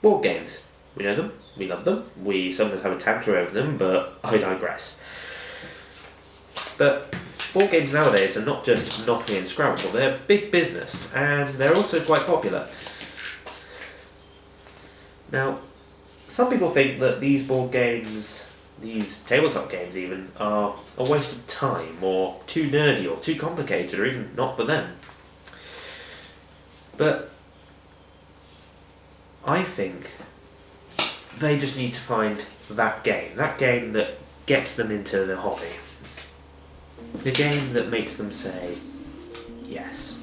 Board games. We know them, we love them, we sometimes have a tantrum over them, but I digress. But board games nowadays are not just Monopoly and Scrabble, they're big business, and they're also quite popular. Now, some people think that these board games, these tabletop games even, are a waste of time, or too nerdy, or too complicated, or even not for them. But I think they just need to find that game that gets them into the hobby. The game that makes them say, yes.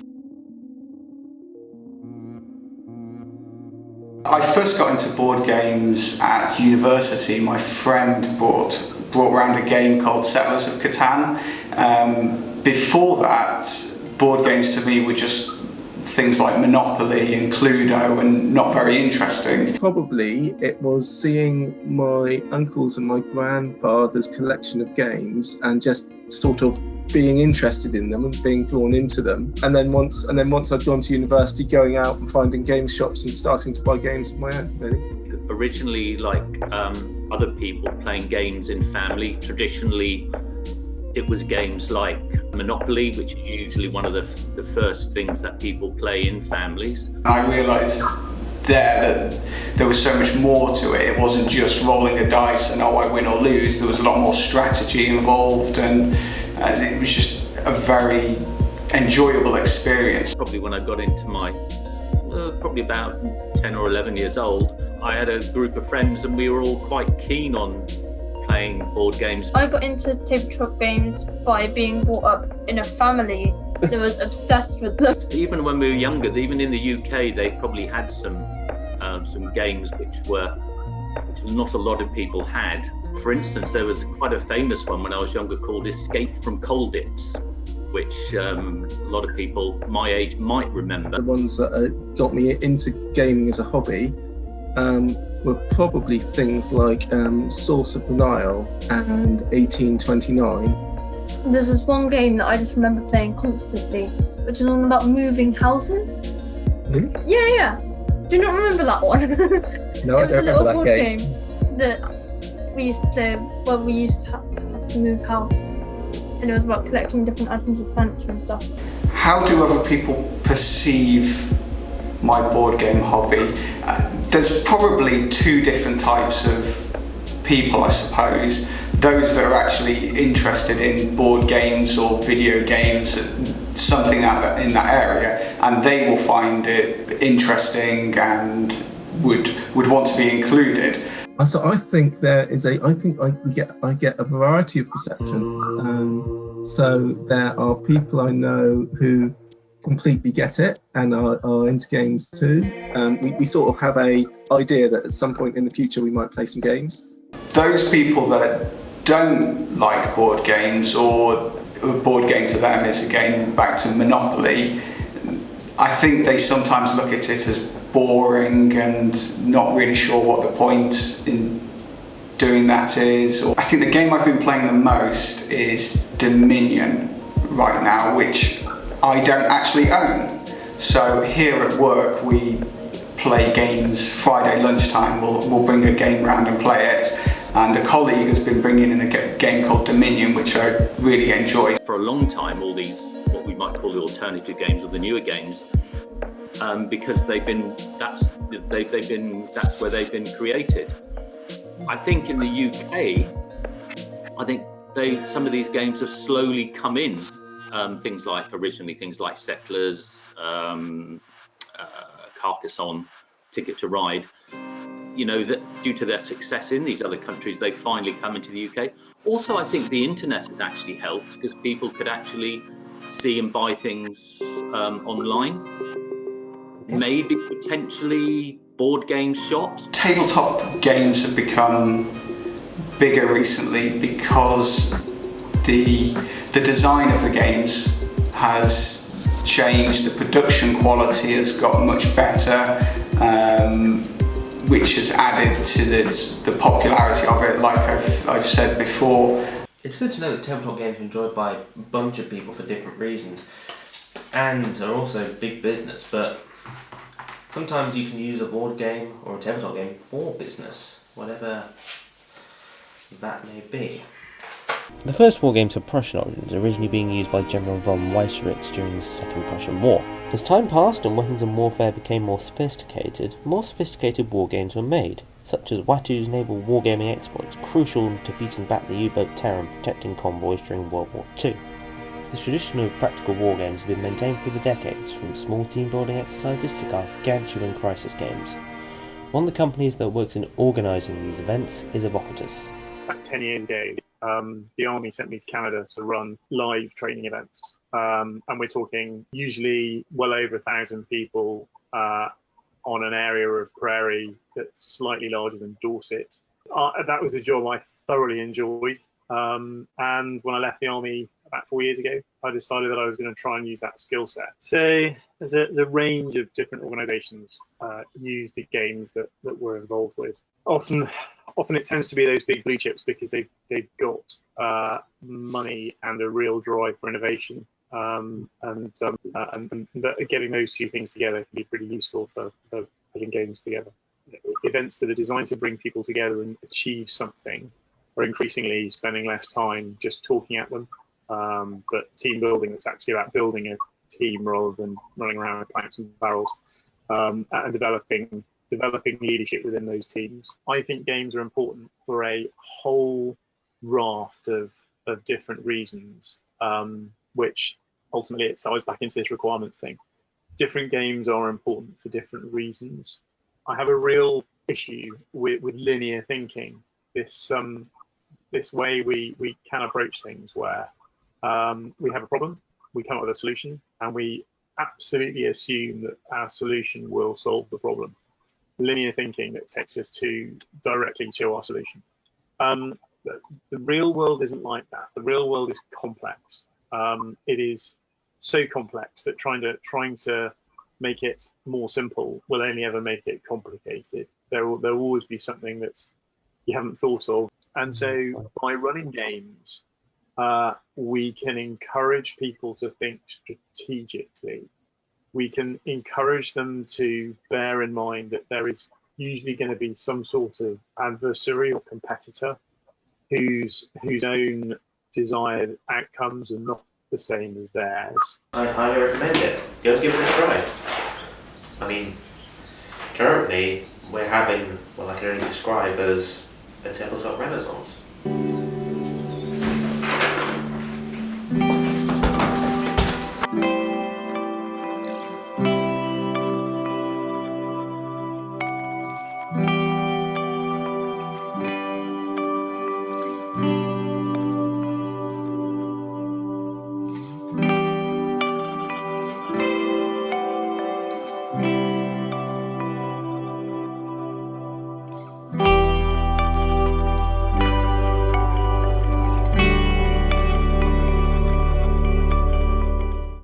I first got into board games at university. My friend brought around a game called Settlers of Catan. Before that, board games to me were just things like Monopoly and Cluedo and not very interesting. Probably it was seeing my uncles and my grandfather's collection of games and just sort of being interested in them and being drawn into them. And then once I'd gone to university, going out and finding game shops and starting to buy games of my own, really. Originally, like other people playing games in family, traditionally it was games like Monopoly, which is usually one of the first things that people play in families. I realised there that there was so much more to it. It wasn't just rolling a dice and I win or lose. There was a lot more strategy involved, and it was just a very enjoyable experience. Probably when I got into my, probably about 10 or 11 years old, I had a group of friends and we were all quite keen on playing board games. I got into tabletop games by being brought up in a family that was obsessed with them. Even when we were younger, even in the UK, they probably had some games which not a lot of people had. For instance, there was quite a famous one when I was younger called Escape from Colditz, which a lot of people my age might remember. The ones that got me into gaming as a hobby were probably things like Source of the Nile and 1829. There's this one game that I just remember playing constantly, which is all about moving houses. Really? Yeah. Do you not remember that one? No, I don't remember that game. That we used to play when we used to have to move house, and it was about collecting different items of furniture and stuff. How do other people perceive my board game hobby? There's probably two different types of people, I suppose. Those that are actually interested in board games or video games, something in that area, and they will find it interesting and would want to be included. So I think I get a variety of perceptions. So there are people I know who completely get it and are into games too. We sort of have a idea that at some point in the future we might play some games. Those people that don't like board games, or a board game to them is a game back to Monopoly, I think they sometimes look at it as boring and not really sure what the point in doing that is. I think the game I've been playing the most is Dominion right now, which I don't actually own. So here at work we play games Friday lunchtime. We'll bring a game round and play it. And a colleague has been bringing in a game called Dominion, which I really enjoy. For a long time, all these, what we might call the alternative games or the newer games, because that's where they've been created. I think in the UK, some of these games have slowly come in. Things like Settlers, Carcassonne, Ticket to Ride. You know, that due to their success in these other countries, they've finally come into the UK. Also, I think the internet has actually helped because people could actually see and buy things online. Maybe potentially board game shops. Tabletop games have become bigger recently because the design of the games has changed. The production quality has got much better. Which has added to the popularity of it, like I've said before. It's good to know that tabletop games are enjoyed by a bunch of people for different reasons and are also big business, but Sometimes you can use a board game or a tabletop game for business, whatever that may be. The first wargames have Prussian origins, originally being used by General von Weissritz during the Second Prussian War. As time passed and weapons and warfare became more sophisticated wargames were made, such as Watu's naval wargaming exploits, crucial to beating back the U-boat terror and protecting convoys during World War II. This tradition of practical wargames has been maintained through the decades, from small team-building exercises to gargantuan crisis games. One of the companies that works in organising these events is Evocatus. About 10 years ago, the Army sent me to Canada to run live training events. And we're talking usually well over 1,000 people on an area of prairie that's slightly larger than Dorset. That was a job I thoroughly enjoyed. And when I left the Army about 4 years ago, I decided that I was going to try and use that skill set. So there's a range of different organisations use the games that we're involved with. Often it tends to be those big blue chips because they've got money and a real drive for innovation, and getting those two things together can be pretty useful for putting games together. Events that are designed to bring people together and achieve something are increasingly spending less time just talking at them, but team building that's actually about building a team rather than running around with planks and barrels, and developing leadership within those teams. I think games are important for a whole raft of different reasons, which ultimately it ties back into this requirements thing. Different games are important for different reasons. I have a real issue with linear thinking, this way we can approach things where we have a problem, we come up with a solution, and we absolutely assume that our solution will solve the problem. Linear thinking that takes us directly to our solution. The real world isn't like that. The real world is complex. It is so complex that trying to make it more simple will only ever make it complicated. There will always be something that's you haven't thought of. And so by running games, we can encourage people to think strategically. We can encourage them to bear in mind that there is usually going to be some sort of adversary or competitor whose own desired outcomes are not the same as theirs. I highly recommend it. Go and give it a try. I mean, currently we're having what I can only describe as a tabletop renaissance.